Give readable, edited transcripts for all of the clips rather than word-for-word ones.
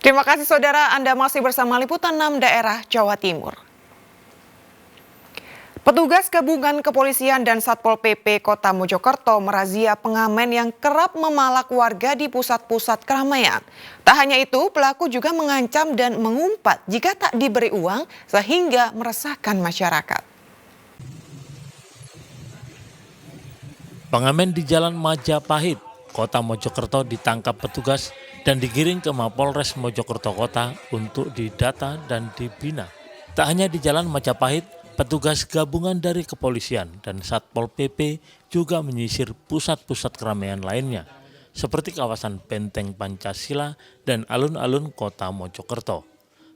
Terima kasih saudara, Anda masih bersama Liputan 6 Daerah Jawa Timur. Petugas gabungan kepolisian dan Satpol PP Kota Mojokerto merazia pengamen yang kerap memalak warga di pusat-pusat keramaian. Tak hanya itu, pelaku juga mengancam dan mengumpat jika tak diberi uang sehingga meresahkan masyarakat. Pengamen di Jalan Majapahit, Kota Mojokerto ditangkap petugas dan digiring ke Mapolres Mojokerto Kota untuk didata dan dibina. Tak hanya di Jalan Majapahit, petugas gabungan dari kepolisian dan Satpol PP juga menyisir pusat-pusat keramaian lainnya, seperti kawasan Benteng Pancasila dan alun-alun Kota Mojokerto.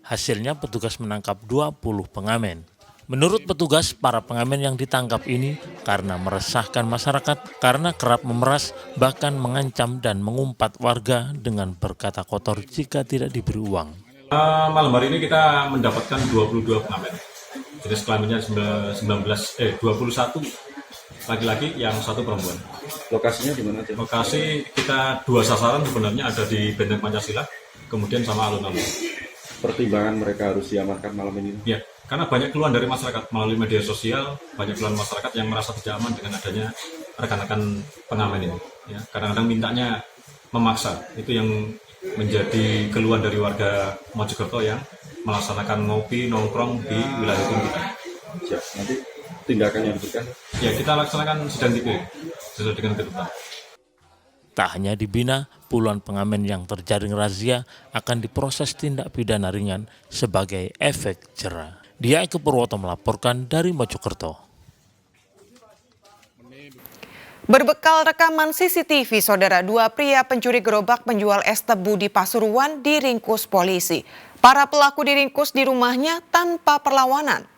Hasilnya petugas menangkap 20 pengamen. Menurut petugas, para pengamen yang ditangkap ini karena meresahkan masyarakat karena kerap memeras, bahkan mengancam dan mengumpat warga dengan berkata kotor jika tidak diberi uang. Malam hari ini kita mendapatkan 22 pengamen. Jenis kelaminnya 21 laki-laki, yang 1 perempuan. Lokasinya di mana? Lokasi kita 2 sasaran sebenarnya, ada di Benteng Pancasila, kemudian sama alun-alun. Pertimbangan mereka harus diamankan malam ini? Ya, karena banyak keluhan dari masyarakat melalui media sosial, banyak keluhan masyarakat yang merasa tidak aman dengan adanya rekan-rekan pengamen ini. Ya, kadang-kadang mintanya memaksa, itu yang menjadi keluhan dari warga Mojokerto yang melaksanakan ngopi nongkrong di wilayah hukum kita. Ya, nanti tindakan yang diberikan? Ya, kita laksanakan sidang TP sesuai dengan ketentuan. Tak hanya dibina, puluhan pengamen yang terjaring razia akan diproses tindak pidana ringan sebagai efek jera. Dia Eko Purwoto melaporkan dari Mojokerto. Berbekal rekaman CCTV, saudara, 2 pria pencuri gerobak penjual es tebu di Pasuruan diringkus polisi. Para pelaku diringkus di rumahnya tanpa perlawanan.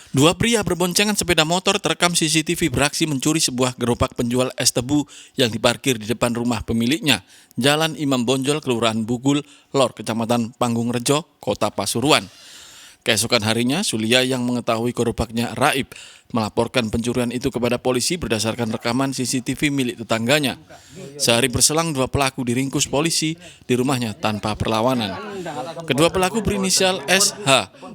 2 pria berboncengan sepeda motor terekam CCTV beraksi mencuri sebuah gerobak penjual es tebu yang diparkir di depan rumah pemiliknya, Jalan Imam Bonjol, Kelurahan Bugul, Lor, Kecamatan Panggung Rejo, Kota Pasuruan. Keesokan harinya, Sulia yang mengetahui gerobaknya raib melaporkan pencurian itu kepada polisi berdasarkan rekaman CCTV milik tetangganya. Sehari berselang 2 pelaku diringkus polisi di rumahnya tanpa perlawanan. Kedua pelaku berinisial SH,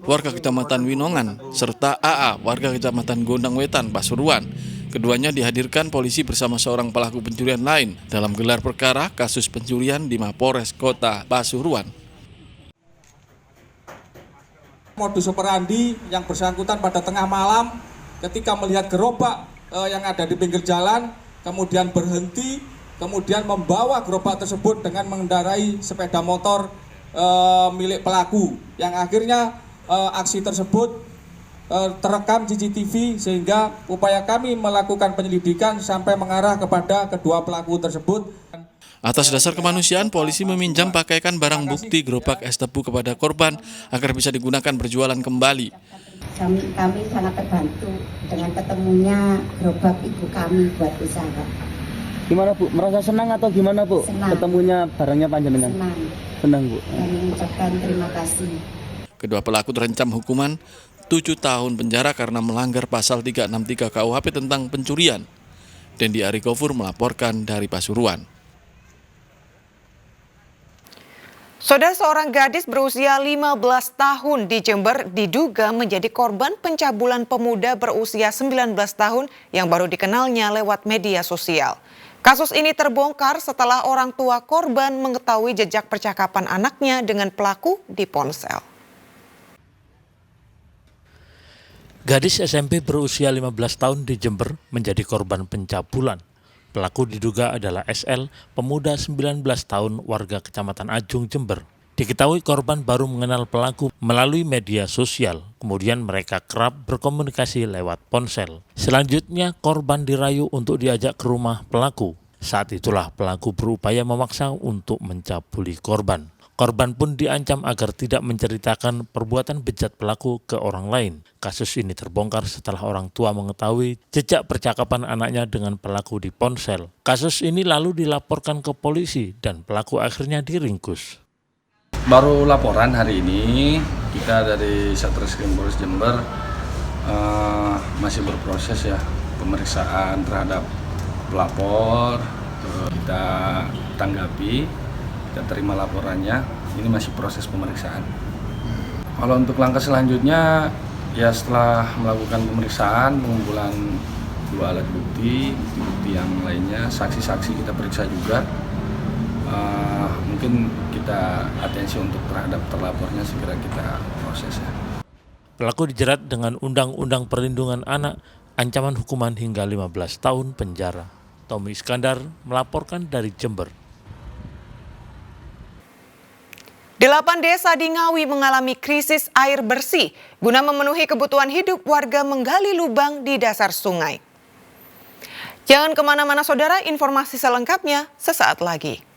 warga Kecamatan Winongan, serta AA, warga Kecamatan Gondang Wetan, Pasuruan. Keduanya dihadirkan polisi bersama seorang pelaku pencurian lain dalam gelar perkara kasus pencurian di Mapolres Kota Pasuruan. Modus operandi yang bersangkutan pada tengah malam ketika melihat gerobak yang ada di pinggir jalan, kemudian berhenti, kemudian membawa gerobak tersebut dengan mengendarai sepeda motor milik pelaku, yang akhirnya aksi tersebut terekam CCTV sehingga upaya kami melakukan penyelidikan sampai mengarah kepada kedua pelaku tersebut. Atas dasar kemanusiaan, polisi meminjam pakaikan barang bukti gerobak es tebu kepada korban agar bisa digunakan berjualan kembali. Kami sangat terbantu dengan ketemunya gerobak ibu kami buat usaha. Gimana Bu? Merasa senang atau gimana Bu? Senang. Ketemunya barangnya panjenengan? Senang. Senang Bu. Dan mengucapkan terima kasih. Kedua pelaku terancam hukuman 7 tahun penjara karena melanggar pasal 363 KUHP tentang pencurian. Dendi Ari Gofur melaporkan dari Pasuruan. Saudara, seorang gadis berusia 15 tahun di Jember diduga menjadi korban pencabulan pemuda berusia 19 tahun yang baru dikenalnya lewat media sosial. Kasus ini terbongkar setelah orang tua korban mengetahui jejak percakapan anaknya dengan pelaku di ponsel. Gadis SMP berusia 15 tahun di Jember menjadi korban pencabulan. Pelaku diduga adalah SL, pemuda 19 tahun warga Kecamatan Ajung, Jember. Diketahui korban baru mengenal pelaku melalui media sosial, kemudian mereka kerap berkomunikasi lewat ponsel. Selanjutnya korban dirayu untuk diajak ke rumah pelaku. Saat itulah pelaku berupaya memaksa untuk mencabuli korban. Korban pun diancam agar tidak menceritakan perbuatan bejat pelaku ke orang lain. Kasus ini terbongkar setelah orang tua mengetahui jejak percakapan anaknya dengan pelaku di ponsel. Kasus ini lalu dilaporkan ke polisi dan pelaku akhirnya diringkus. Baru laporan hari ini, kita dari Satreskrim Polres Jember masih berproses ya pemeriksaan terhadap pelapor, kita tanggapi, kita terima laporannya. Ini masih proses pemeriksaan. Kalau untuk langkah selanjutnya, ya setelah melakukan pemeriksaan, pengumpulan 2 alat bukti yang lainnya, saksi-saksi kita periksa juga. Mungkin kita atensi untuk terhadap terlapornya segera kita proses ya. Pelaku dijerat dengan Undang-Undang Perlindungan Anak, ancaman hukuman hingga 15 tahun penjara. Tommy Iskandar melaporkan dari Jember. 8 desa di Ngawi mengalami krisis air bersih. Guna memenuhi kebutuhan hidup, warga menggali lubang di dasar sungai. Jangan kemana-mana saudara, informasi selengkapnya sesaat lagi.